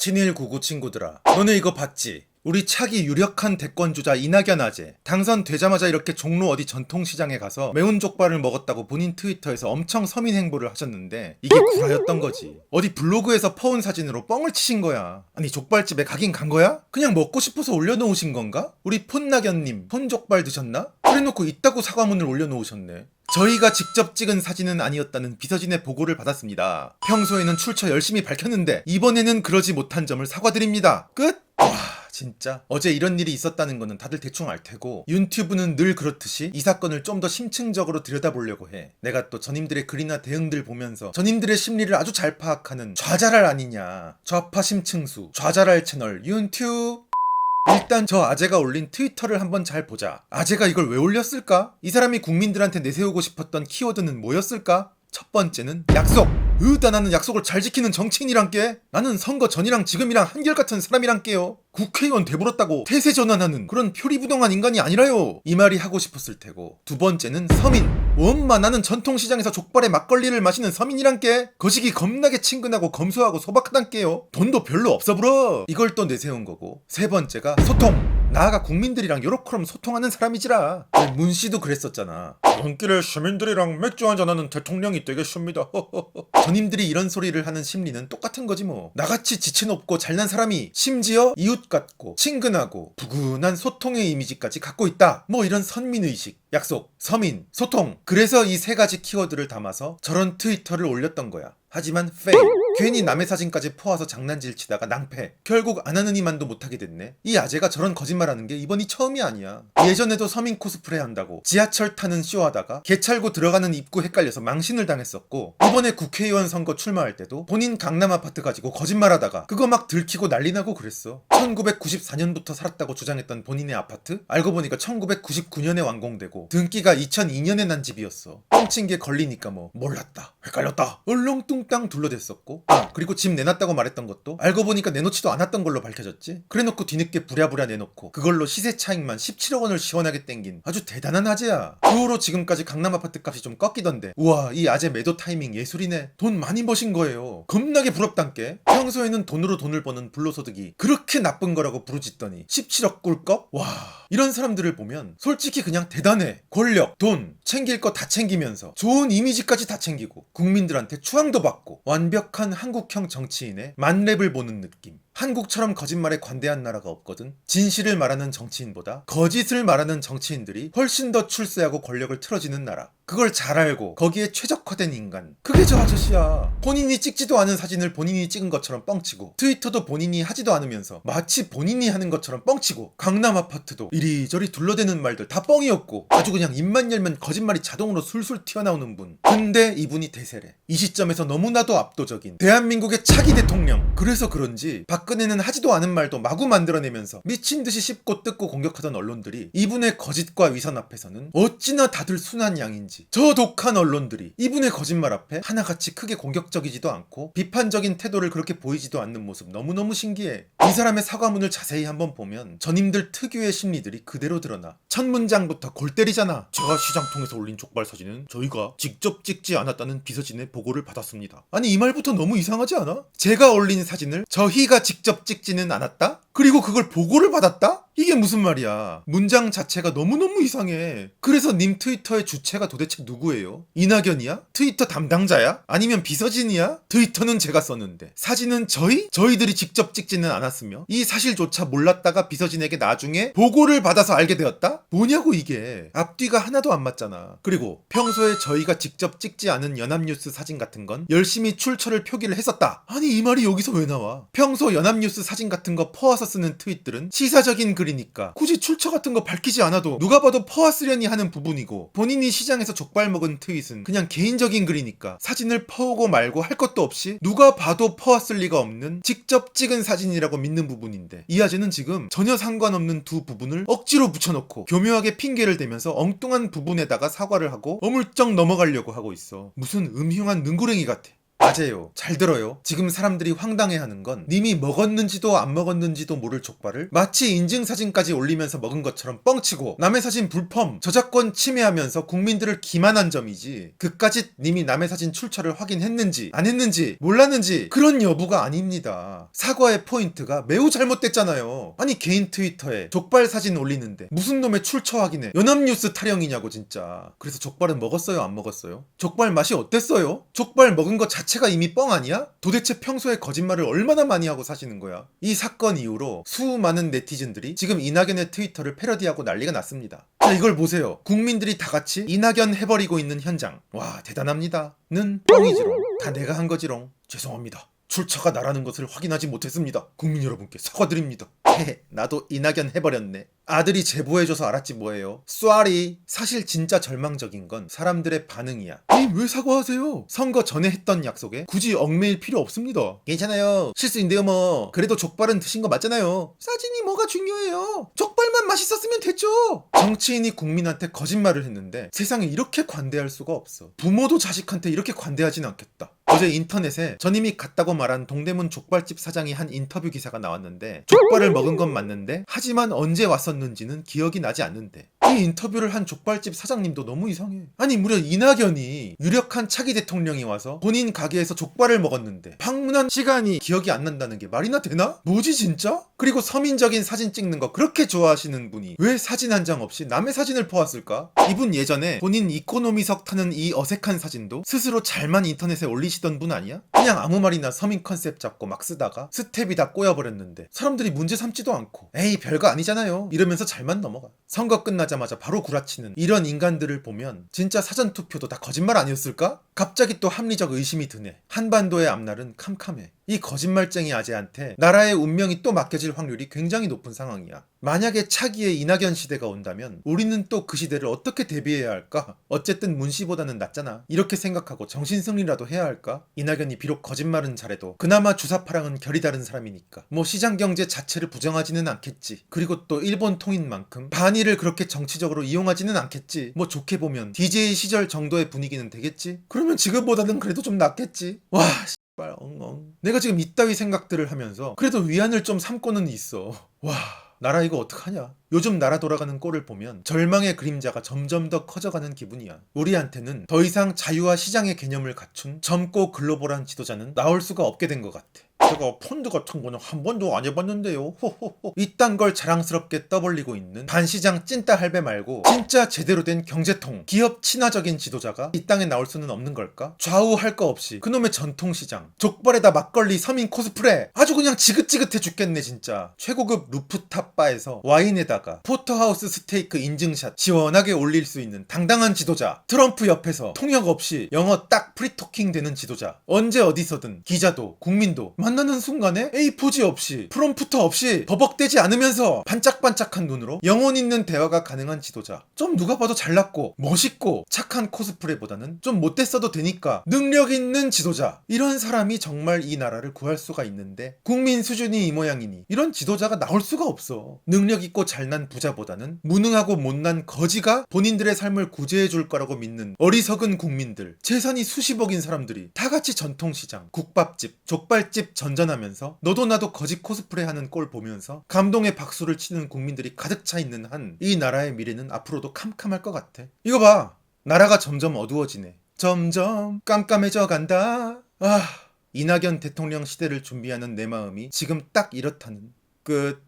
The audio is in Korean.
친일구구 친구들아, 너네 이거 봤지? 우리 차기 유력한 대권주자 이낙연 아재 당선되자마자 이렇게 종로 어디 전통시장에 가서 매운 족발을 먹었다고 본인 트위터에서 엄청 서민 행보를 하셨는데 이게 구라였던 거지. 어디 블로그에서 퍼온 사진으로 뻥을 치신 거야. 아니 족발집에 가긴 간 거야? 그냥 먹고 싶어서 올려놓으신 건가? 우리 폰낙연님 폰족발 드셨나? 그래놓고 있다고 사과문을 올려놓으셨네. 저희가 직접 찍은 사진은 아니었다는 비서진의 보고를 받았습니다. 평소에는 출처 열심히 밝혔는데 이번에는 그러지 못한 점을 사과드립니다. 끝? 와 진짜 어제 이런 일이 있었다는 거는 다들 대충 알 테고 윤튜브는 늘 그렇듯이 이 사건을 좀 더 심층적으로 들여다보려고 해. 내가 또 전임들의 글이나 대응들 보면서 전임들의 심리를 아주 잘 파악하는 좌잘할 아니냐. 좌파 심층수 좌잘할 채널 윤튜브. 일단 저 아재가 올린 트위터를 한번 잘 보자. 아재가 이걸 왜 올렸을까? 이 사람이 국민들한테 내세우고 싶었던 키워드는 뭐였을까? 첫 번째는 약속. 나는 약속을 잘 지키는 정치인이란께. 나는 선거 전이랑 지금이랑 한결같은 사람이란께요. 국회의원 돼버렸다고 태세 전환하는 그런 표리부동한 인간이 아니라요. 이 말이 하고 싶었을 테고. 두 번째는 서민. 엄마 나는 전통시장에서 족발에 막걸리를 마시는 서민이란께. 거시기 겁나게 친근하고 검소하고 소박하단께요. 돈도 별로 없어 불어. 이걸 또 내세운 거고. 세 번째가 소통. 나아가 국민들이랑 요렇게럼 소통하는 사람이지라. 문씨도 그랬었잖아. 원길에 시민들이랑 맥주 한잔하는 대통령이 되겠습니다. 전임들이 이런 소리를 하는 심리는 똑같은 거지 뭐. 나같이 지체 높고 잘난 사람이 심지어 이웃 같고 친근하고 부근한 소통의 이미지까지 갖고 있다. 뭐 이런 선민의식, 약속, 서민, 소통. 그래서 이 세 가지 키워드를 담아서 저런 트위터를 올렸던 거야. 하지만 페일. 괜히 남의 사진까지 퍼와서 장난질 치다가 낭패. 결국 안 하는 이만도 못하게 됐네. 이 아재가 저런 거짓말하는 게 이번이 처음이 아니야. 예전에도 서민 코스프레 한다고 지하철 타는 쇼하다가 개찰구 들어가는 입구 헷갈려서 망신을 당했었고, 이번에 국회의원 선거 출마할 때도 본인 강남 아파트 가지고 거짓말하다가 그거 막 들키고 난리 나고 그랬어. 1994년부터 살았다고 주장했던 본인의 아파트? 알고 보니까 1999년에 완공되고 등기가 2002년에 난 집이었어. 뻥친 게 걸리니까 뭐 몰랐다, 헷갈렸다, 얼렁뚱땅 둘러댔었고, 그리고 집 내놨다고 말했던 것도 알고 보니까 내놓지도 않았던 걸로 밝혀졌지. 그래놓고 뒤늦게 부랴부랴 내놓고 그걸로 시세 차익만 17억 원을 시원하게 땡긴 아주 대단한 아재야. 그 후로 지금까지 강남 아파트 값이 좀 꺾이던데, 우와 이 아재 매도 타이밍 예술이네. 돈 많이 버신 거예요. 겁나게 부럽단께. 평소에는 돈으로 돈을 버는 불로소득이 그렇게 나쁜 거라고 부르짖더니 17억 꿀꺽? 와, 이런 사람들을 보면 솔직히 그냥 대단해. 권력, 돈, 챙길 거 다 챙기면서 좋은 이미지까지 다 챙기고 국민들한테 추앙도 받고 완벽한 한국형 정치인의 만렙을 보는 느낌. 한국처럼 거짓말에 관대한 나라가 없거든. 진실을 말하는 정치인보다 거짓을 말하는 정치인들이 훨씬 더 출세하고 권력을 틀어지는 나라. 그걸 잘 알고 거기에 최적화된 인간. 그게 저 아저씨야. 본인이 찍지도 않은 사진을 본인이 찍은 것처럼 뻥치고, 트위터도 본인이 하지도 않으면서 마치 본인이 하는 것처럼 뻥치고, 강남 아파트도 이리저리 둘러대는 말들 다 뻥이었고, 아주 그냥 입만 열면 거짓말이 자동으로 술술 튀어나오는 분. 근데 이분이 대세래. 이 시점에서 너무나도 압도적인 대한민국의 차기 대통령. 그래서 그런지 박근혜는 하지도 않은 말도 마구 만들어내면서 미친듯이 씹고 뜯고 공격하던 언론들이 이분의 거짓과 위선 앞에서는 어찌나 다들 순한 양인지. 저 독한 언론들이 이분의 거짓말 앞에 하나같이 크게 공격적이지도 않고 비판적인 태도를 그렇게 보이지도 않는 모습 너무너무 신기해. 이 사람의 사과문을 자세히 한번 보면 전임들 특유의 심리들이 그대로 드러나. 첫 문장부터 골 때리잖아. 제가 시장 통해서 올린 족발 사진은 저희가 직접 찍지 않았다는 비서진의 보고를 받았습니다. 아니 이 말부터 너무 이상하지 않아? 제가 올린 사진을 저희가 직접 찍지는 않았다? 그리고 그걸 보고를 받았다? 이게 무슨 말이야. 문장 자체가 너무너무 이상해. 그래서 님 트위터의 주체가 도대체 누구예요? 이낙연이야? 트위터 담당자야? 아니면 비서진이야? 트위터는 제가 썼는데 사진은 저희들이 직접 찍지는 않았으며 이 사실조차 몰랐다가 비서진에게 나중에 보고를 받아서 알게 되었다? 뭐냐고 이게. 앞뒤가 하나도 안 맞잖아. 그리고 평소에 저희가 직접 찍지 않은 연합뉴스 사진 같은 건 열심히 출처를 표기를 했었다. 아니 이 말이 여기서 왜 나와? 평소 연합뉴스 사진 같은 거 퍼와서 쓰는 트윗들은 시사적인 글이니까 굳이 출처 같은 거 밝히지 않아도 누가 봐도 퍼왔으려니 하는 부분이고, 본인이 시장에서 족발 먹은 트윗은 그냥 개인적인 글이니까 사진을 퍼오고 말고 할 것도 없이 누가 봐도 퍼왔을 리가 없는 직접 찍은 사진이라고 믿는 부분인데, 이 아재는 지금 전혀 상관없는 두 부분을 억지로 붙여놓고 교묘하게 핑계를 대면서 엉뚱한 부분에다가 사과를 하고 어물쩍 넘어가려고 하고 있어. 무슨 음흉한 능구랭이 같아. 맞아요. 잘 들어요. 지금 사람들이 황당해하는 건 님이 먹었는지도 안 먹었는지도 모를 족발을 마치 인증사진까지 올리면서 먹은 것처럼 뻥치고 남의 사진 불펌, 저작권 침해하면서 국민들을 기만한 점이지, 그까짓 님이 남의 사진 출처를 확인했는지 안 했는지 몰랐는지 그런 여부가 아닙니다. 사과의 포인트가 매우 잘못됐잖아요. 아니 개인 트위터에 족발 사진 올리는데 무슨 놈의 출처 확인해 연합뉴스 타령이냐고 진짜. 그래서 족발은 먹었어요 안 먹었어요? 족발 맛이 어땠어요? 족발 먹은 것 자체가 이미 뻥 아니야? 도대체 평소에 거짓말을 얼마나 많이 하고 사시는 거야? 이 사건 이후로 수많은 네티즌들이 지금 이낙연의 트위터를 패러디하고 난리가 났습니다. 자, 이걸 보세요. 국민들이 다 같이 이낙연 해버리고 있는 현장. 와, 대단합니다. 는 뻥이지롱. 다 내가 한 거지롱. 죄송합니다. 출처가 나라는 것을 확인하지 못했습니다. 국민 여러분께 사과드립니다. 헤헤, 나도 이낙연 해버렸네. 아들이 제보해줘서 알았지 뭐예요. 쏘리. 사실 진짜 절망적인 건 사람들의 반응이야. 아니 왜 사과하세요? 선거 전에 했던 약속에 굳이 얽매일 필요 없습니다. 괜찮아요. 실수인데요 뭐. 그래도 족발은 드신 거 맞잖아요. 사진이 뭐가 중요해요. 족발만 맛있었으면 됐죠. 정치인이 국민한테 거짓말을 했는데 세상에 이렇게 관대할 수가 없어. 부모도 자식한테 이렇게 관대하진 않겠다. 어제 인터넷에 전임이 갔다고 말한 동대문 족발집 사장이 한 인터뷰 기사가 나왔는데 족발을 먹은 건 맞는데 하지만 언제 왔었는지는 기억이 나지 않는데, 이 인터뷰를 한 족발집 사장님도 너무 이상해. 아니 무려 이낙연이 유력한 차기 대통령이 와서 본인 가게에서 족발을 먹었는데 방문한 시간이 기억이 안 난다는 게 말이나 되나? 뭐지 진짜? 그리고 서민적인 사진 찍는 거 그렇게 좋아하시는 분이 왜 사진 한 장 없이 남의 사진을 퍼왔을까? 이분 예전에 본인 이코노미석 타는 이 어색한 사진도 스스로 잘만 인터넷에 올리시던 분 아니야? 그냥 아무 말이나 서민 컨셉 잡고 막 쓰다가 스텝이 다 꼬여버렸는데 사람들이 문제 삼지도 않고 에이 별거 아니잖아요 이러면서 잘만 넘어가. 선거 끝나자마자 바로 구라치는 이런 인간들을 보면 진짜 사전투표도 다 거짓말 아니었을까? 갑자기 또 합리적 의심이 드네. 한반도의 앞날은 캄캄해. 이 거짓말쟁이 아재한테 나라의 운명이 또 맡겨질 확률이 굉장히 높은 상황이야. 만약에 차기의 이낙연 시대가 온다면 우리는 또 그 시대를 어떻게 대비해야 할까? 어쨌든 문씨보다는 낫잖아. 이렇게 생각하고 정신승리라도 해야 할까? 이낙연이 비록 거짓말은 잘해도 그나마 주사파랑은 결이 다른 사람이니까 뭐 시장경제 자체를 부정하지는 않겠지. 그리고 또 일본 통인 만큼 반일을 그렇게 정치적으로 이용하지는 않겠지. 뭐 좋게 보면 DJ 시절 정도의 분위기는 되겠지. 그러면 지금보다는 그래도 좀 낫겠지. 와 엉엉. 내가 지금 이따위 생각들을 하면서 그래도 위안을 좀 삼고는 있어. 와 나라 이거 어떡하냐. 요즘 나라 돌아가는 꼴을 보면 절망의 그림자가 점점 더 커져가는 기분이야. 우리한테는 더 이상 자유와 시장의 개념을 갖춘 젊고 글로벌한 지도자는 나올 수가 없게 된 것 같아. 제가 펀드 같은 거는 한 번도 안 해봤는데요. 호호호. 이딴 걸 자랑스럽게 떠벌리고 있는 반시장 찐따 할배 말고 진짜 제대로 된 경제통, 기업 친화적인 지도자가 이 땅에 나올 수는 없는 걸까? 좌우할 거 없이 그놈의 전통시장, 족발에다 막걸리 서민 코스프레 아주 그냥 지긋지긋해 죽겠네 진짜. 최고급 루프탑 바에서 와인에다가 포터하우스 스테이크 인증샷 시원하게 올릴 수 있는 당당한 지도자. 트럼프 옆에서 통역 없이 영어 딱 프리토킹 되는 지도자. 언제 어디서든 기자도 국민도 만나는 순간에 A4지 없이 프롬프터 없이 버벅대지 않으면서 반짝반짝한 눈으로 영혼 있는 대화가 가능한 지도자. 좀 누가 봐도 잘났고 멋있고 착한 코스프레보다는 좀 못됐어도 되니까 능력 있는 지도자. 이런 사람이 정말 이 나라를 구할 수가 있는데 국민 수준이 이 모양이니 이런 지도자가 나올 수가 없어. 능력 있고 잘난 부자보다는 무능하고 못난 거지가 본인들의 삶을 구제해 줄 거라고 믿는 어리석은 국민들, 재산이 수십억인 사람들이 다 같이 전통시장, 국밥집, 족발집 전전하면서 너도 나도 거지 코스프레 하는 꼴 보면서 감동의 박수를 치는 국민들이 가득 차 있는 한 이 나라의 미래는 앞으로도 캄캄할 것 같아. 이거 봐. 나라가 점점 어두워지네. 점점 깜깜해져 간다. 아, 이낙연 대통령 시대를 준비하는 내 마음이 지금 딱 이렇다는. 끝.